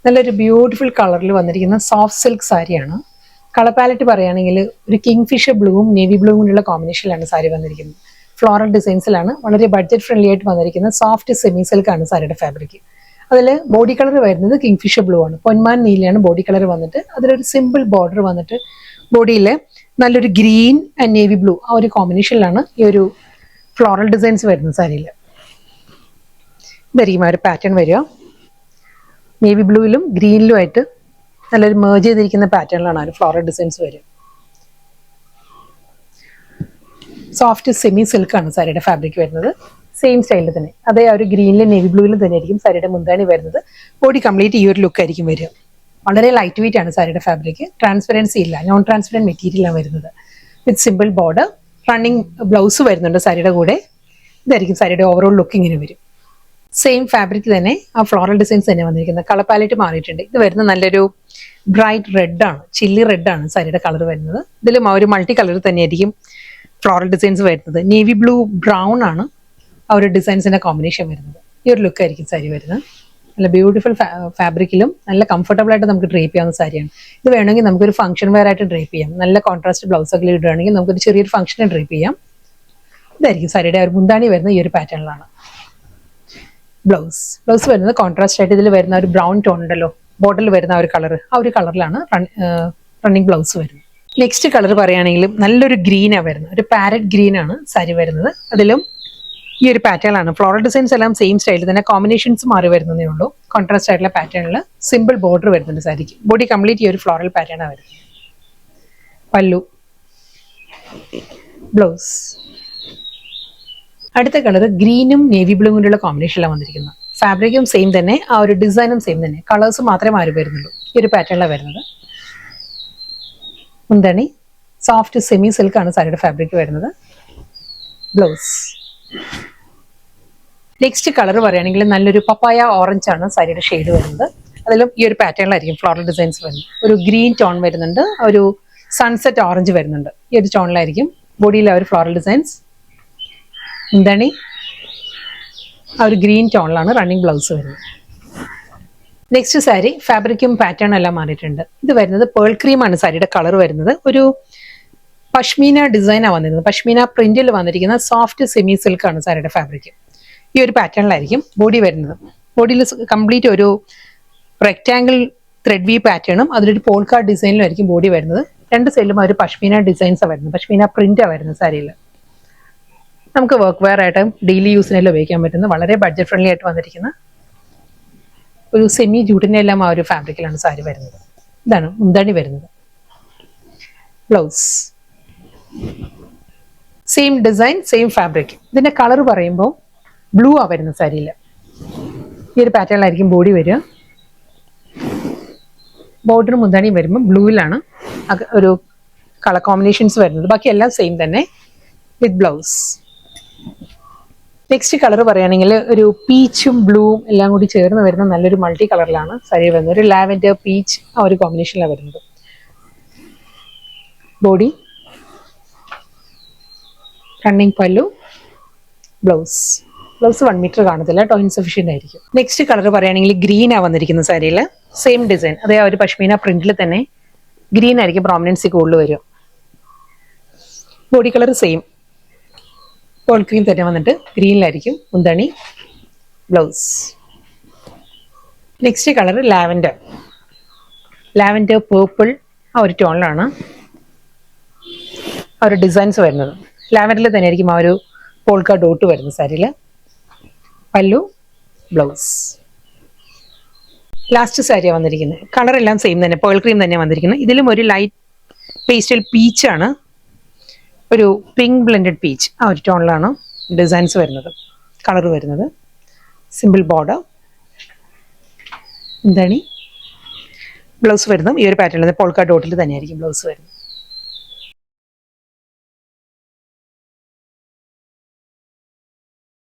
നല്ലൊരു ബ്യൂട്ടിഫുൾ കളറിൽ വന്നിരിക്കുന്ന സോഫ്റ്റ് സിൽക്ക് സാരിയാണ്. കളർ പാലറ്റ് പറയുകയാണെങ്കിൽ ഒരു കിങ് ഫിഷർ ബ്ലൂവും നേവി ബ്ലൂവിനുള്ള കോമ്പിനേഷനിലാണ് സാരി വന്നിരിക്കുന്നത്. ഫ്ലോറൽ ഡിസൈൻസിലാണ് വളരെ ബഡ്ജറ്റ് ഫ്രണ്ട്ലി ആയിട്ട് വന്നിരിക്കുന്ന സോഫ്റ്റ് സെമി സിൽക്ക് ആണ് സാരിയുടെ ഫാബ്രിക്. അതിൽ ബോഡി കളർ വരുന്നത് കിങ് ഫിഷർ ബ്ലൂ ആണ്. പൊന്മാൻ നീലയാണ് ബോഡി കളർ വന്നിട്ട് അതിലൊരു സിമ്പിൾ ബോർഡർ വന്നിട്ട് ബോഡിയിൽ നല്ലൊരു ഗ്രീൻ ആൻഡ് നേവി ബ്ലൂ ആ ഒരു കോമ്പിനേഷനിലാണ് ഈ ഒരു ഫ്ലോറൽ ഡിസൈൻസ് വരുന്നത് സാരിയിൽ. ഇതായിരിക്കും ആ ഒരു പാറ്റേൺ വരിക. നേവി ബ്ലൂയിലും ഗ്രീനിലും ആയിട്ട് നല്ലൊരു മേർജ് ചെയ്തിരിക്കുന്ന പാറ്റേണിലാണ് ആ ഒരു ഫ്ലോറൽ ഡിസൈൻസ് വരിക. സോഫ്റ്റ് സെമി സിൽക്ക് ആണ് സാരിയുടെ ഫാബ്രിക് വരുന്നത്. സെയിം സ്റ്റൈലിൽ തന്നെ അതേ ആ ഒരു ഗ്രീനിലും നേവി ബ്ലൂയിലും തന്നെ ആയിരിക്കും സാരിയുടെ മുന്താണി വരുന്നത്. ബോഡി കംപ്ലീറ്റ് ഈ ഒരു ലുക്ക് ആയിരിക്കും വരിക. വളരെ ലൈറ്റ് വെയിറ്റ് ആണ് സാരിയുടെ ഫാബ്രിക്. ട്രാൻസ്പെറൻസി ഇല്ല, നോൺ ട്രാൻസ്പെറൻറ്റ് മെറ്റീരിയലാണ് വരുന്നത്. വിത്ത് സിമ്പിൾ ബോർഡർ, റണ്ണിങ് ബ്ലൗസ് വരുന്നുണ്ട് സാരിയുടെ കൂടെ. ഇതായിരിക്കും സാരിയുടെ ഓവറോൾ ലുക്ക് ഇങ്ങനെ വരും. സെയിം ഫാബ്രിക് തന്നെ ആ ഫ്ലോറൽ ഡിസൈൻസ് തന്നെ വന്നിരിക്കുന്നത്. കളർ പാലറ്റ് മാറിയിട്ടുണ്ട്. ഇത് വരുന്നത് നല്ലൊരു ബ്രൈറ്റ് റെഡ് ആണ്, ചില്ലി റെഡ് ആണ് സാരിയുടെ കളർ വരുന്നത്. ഇതിലും ആ ഒരു മൾട്ടി കളർ തന്നെയായിരിക്കും ഫ്ലോറൽ ഡിസൈൻസ് വരുന്നത്. നേവി ബ്ലൂ ബ്രൗൺ ആണ് ആ ഒരു ഡിസൈൻസിന്റെ കോമ്പിനേഷൻ വരുന്നത്. ഈ ഒരു ലുക്ക് ആയിരിക്കും സാരി വരുന്നത്. നല്ല ബ്യൂട്ടിഫുൾ ഫാബ്രിക്കിലും നല്ല കംഫർട്ടബിൾ ആയിട്ട് നമുക്ക് ഡ്രേപ്പ് ചെയ്യാവുന്ന സാരിയാണ്. ഇത് വേണമെങ്കിൽ നമുക്കൊരു ഫംഗ്ഷൻ വെയർ ആയിട്ട് ഡ്രേപ്പ് ചെയ്യാം. നല്ല കോൺട്രാസ്റ്റ് ബ്ലൗസ് ഒക്കെ ഇടുകയാണെങ്കിൽ നമുക്കൊരു ചെറിയൊരു ഫംഗ്ഷനെ ഡ്രേപ്പ് ചെയ്യാം. ഇതായിരിക്കും സാരിയുടെ ഒരു മുന്താണി വരുന്നത് ഈ ഒരു പാറ്റേണിലാണ്. ബ്ലൗസ് വരുന്നത് കോൺട്രാസ്റ്റ് ആയിട്ട് ഇതിൽ വരുന്ന ഒരു ബ്രൗൺ ടോൺ ഉണ്ടല്ലോ ബോർഡറിൽ വരുന്ന ആ ഒരു കളർ, ആ ഒരു കളറിലാണ് റണ്ണിങ് ബ്ലൗസ് വരുന്നത്. നെക്സ്റ്റ് കളർ പറയുകയാണെങ്കിൽ നല്ലൊരു ഗ്രീനാണ് വരുന്നത്. ഒരു പാരറ്റ് ഗ്രീൻ ആണ് സാരി വരുന്നത്. അതിലും ഈ ഒരു പാറ്റേണിലാണ്. ഫ്ലോറൽ ഡിസൈൻസ് എല്ലാം സെയിം സ്റ്റൈലിൽ തന്നെ, കോമ്പിനേഷൻസ് മാറി വരുന്നതേ ഉള്ളൂ. കോൺട്രാസ്റ്റ് ആയിട്ടുള്ള പാറ്റേണിൽ സിമ്പിൾ ബോർഡർ വരുന്നുണ്ട് സാരിക്ക്. ബോഡി കംപ്ലീറ്റ് ഈ ഒരു ഫ്ലോറൽ പാറ്റേൺ ആണ് വരുന്നത്. പല്ലു, ബ്ലൗസ്. അടുത്ത കളർ ഗ്രീനും നേവി ബ്ലൂവിനുള്ള കോമ്പിനേഷനിലാണ് വന്നിരിക്കുന്നത്. ഫാബ്രിക്കും സെയിം തന്നെ, ആ ഒരു ഡിസൈനും സെയിം തന്നെ, കളേഴ്സ് മാത്രമേ മാറി വരുന്നുള്ളൂ. ഈ ഒരു പാറ്റേണിലാണ് വരുന്നത്. മുന്താണി സോഫ്റ്റ് സെമി സിൽക്ക് ആണ് സാരിയുടെ ഫാബ്രിക് വരുന്നത്. ബ്ലൗസ്. നെക്സ്റ്റ് കളർ പറയുകയാണെങ്കിൽ നല്ലൊരു പപ്പായ ഓറഞ്ച് ആണ് സാരിയുടെ ഷെയ്ഡ് വരുന്നത്. അതിലും ഈ ഒരു പാറ്റേണിലായിരിക്കും ഫ്ലോറൽ ഡിസൈൻസ് വരുന്നത്. ഒരു ഗ്രീൻ ടോൺ വരുന്നുണ്ട്, ഒരു സൺസെറ്റ് ഓറഞ്ച് വരുന്നുണ്ട്. ഈ ഒരു ടോണിലായിരിക്കും ബോഡിയിൽ ആ ഒരു ഫ്ലോറൽ ഡിസൈൻസ്. എന്താണ് ആ ഒരു ഗ്രീൻ ടോണിലാണ് റണ്ണിങ് ബ്ലൗസ് വരുന്നത്. നെക്സ്റ്റ് സാരി ഫാബ്രിക്കും പാറ്റേൺ എല്ലാം മാറിയിട്ടുണ്ട്. ഇത് വരുന്നത് പേൾ ക്രീം ആണ് സാരിയുടെ കളർ വരുന്നത്. ഒരു പഷ്മീന ഡിസൈനാണ് വന്നിരുന്നത്. പഷ്മീന പ്രിന്റിൽ വന്നിരിക്കുന്ന സോഫ്റ്റ് സെമി സിൽക്ക് ആണ് സാരിയുടെ ഫാബ്രിക്. ഈ ഒരു പാറ്റേണിലായിരിക്കും ബോഡി വരുന്നത്. ബോഡിയിൽ കംപ്ലീറ്റ് ഒരു റെക്റ്റാങ്കിൾ ത്രെഡ് വി പാറ്റേണും അതിലൊരു പോൾക്കാർഡ് ഡിസൈനിലും ആയിരിക്കും ബോഡി വരുന്നത്. രണ്ട് സൈഡിലും ഒരു പഷ്മീന ഡിസൈൻസാണ് വരുന്നത്. പഷ്മീന പ്രിന്റാണ് വരുന്നത് സാരിയിൽ. നമുക്ക് വർക്ക് വെയർ ആയിട്ടും ഡെയിലി യൂസിനെല്ലാം ഉപയോഗിക്കാൻ പറ്റുന്ന വളരെ ബഡ്ജറ്റ് ഫ്രണ്ട്ലി ആയിട്ട് വന്നിരിക്കുന്ന ഒരു സെമി ജൂട്ടിനെല്ലാം ആ ഒരു ഫാബ്രിക്കിലാണ് സാരി വരുന്നത്. ഇതാണ് മുന്താണി വരുന്നത്. Blouse same design, same fabric. ഇതിന്റെ കളർ പറയുമ്പോൾ ബ്ലൂ ആ വരുന്നത് സാരിയിൽ. ഈ ഒരു പാറ്റേണിലായിരിക്കും ബോഡി വരിക. ബോർഡർ മുന്താണി വരുമ്പോൾ ബ്ലൂവിലാണ് ഒരു കളർ കോമ്പിനേഷൻസ് വരുന്നത്. ബാക്കി എല്ലാം സെയിം തന്നെ വിത്ത് ബ്ലൗസ്. നെക്സ്റ്റ് കളർ പറയുകയാണെങ്കിൽ ഒരു പീച്ചും ബ്ലൂവും എല്ലാം കൂടി ചേർന്ന് വരുന്ന നല്ലൊരു മൾട്ടി കളറിലാണ് സാരി വരുന്നത്. ഒരു ലാവൻഡർ പീച്ച് ആ ഒരു കോമ്പിനേഷനിലാണ് വരുന്നത്. ബോഡി, റണ്ണിങ് പല്ലു, ബ്ലൗസ്. 1 മീറ്റർ കാണത്തില്ല, ഇൻസഫിഷ്യന്റ് ആയിരിക്കും. നെക്സ്റ്റ് കളർ പറയുകയാണെങ്കിൽ ഗ്രീൻ ആ വന്നിരിക്കുന്ന സാരിയിൽ. സെയിം ഡിസൈൻ, അതേ ആ ഒരു പഷ്മീന പ്രിന്റിൽ തന്നെ ഗ്രീൻ ആയിരിക്കും പ്രോമിനൻസി കൂടുതൽ വരും. ബോഡി കളർ സെയിം, പോൾ ക്രീം തന്നെ വന്നിട്ട് ഗ്രീനിലായിരിക്കും മുന്താണി, blouse. Next colour lavender purple ആ ഒരു ടോണിലാണ് ആ ഒരു ഡിസൈൻസ് വരുന്നത്. ലാവൻഡറിൽ തന്നെ ആയിരിക്കും ആ ഒരു പോൾക്ക ഡോട്ട് വരുന്നത് സാരിയിൽ. പല്ലു, ബ്ലൗസ്. ലാസ്റ്റ് സാരിയാണ് വന്നിരിക്കുന്നത്. കളറെല്ലാം സെയിം തന്നെ, പേൾ ക്രീം തന്നെ വന്നിരിക്കുന്നത്. ഇതിലും ഒരു ലൈറ്റ് പേസ്റ്റൽ പീച്ചാണ്, ഒരു പിങ്ക് ബ്ലെൻഡഡ് പീച്ച് ആ ഒരു ടോണിലാണ് ഡിസൈൻസ് വരുന്നത്, കളർ വരുന്നത്. സിമ്പിൾ ബോർഡർ, എന്താണ് ബ്ലൗസ് വരുന്നത് ഈ ഒരു പാറ്റേണിൽ പോൾക്ക ഡോട്ടിൽ തന്നെയായിരിക്കും ബ്ലൗസ് വരുന്നത്.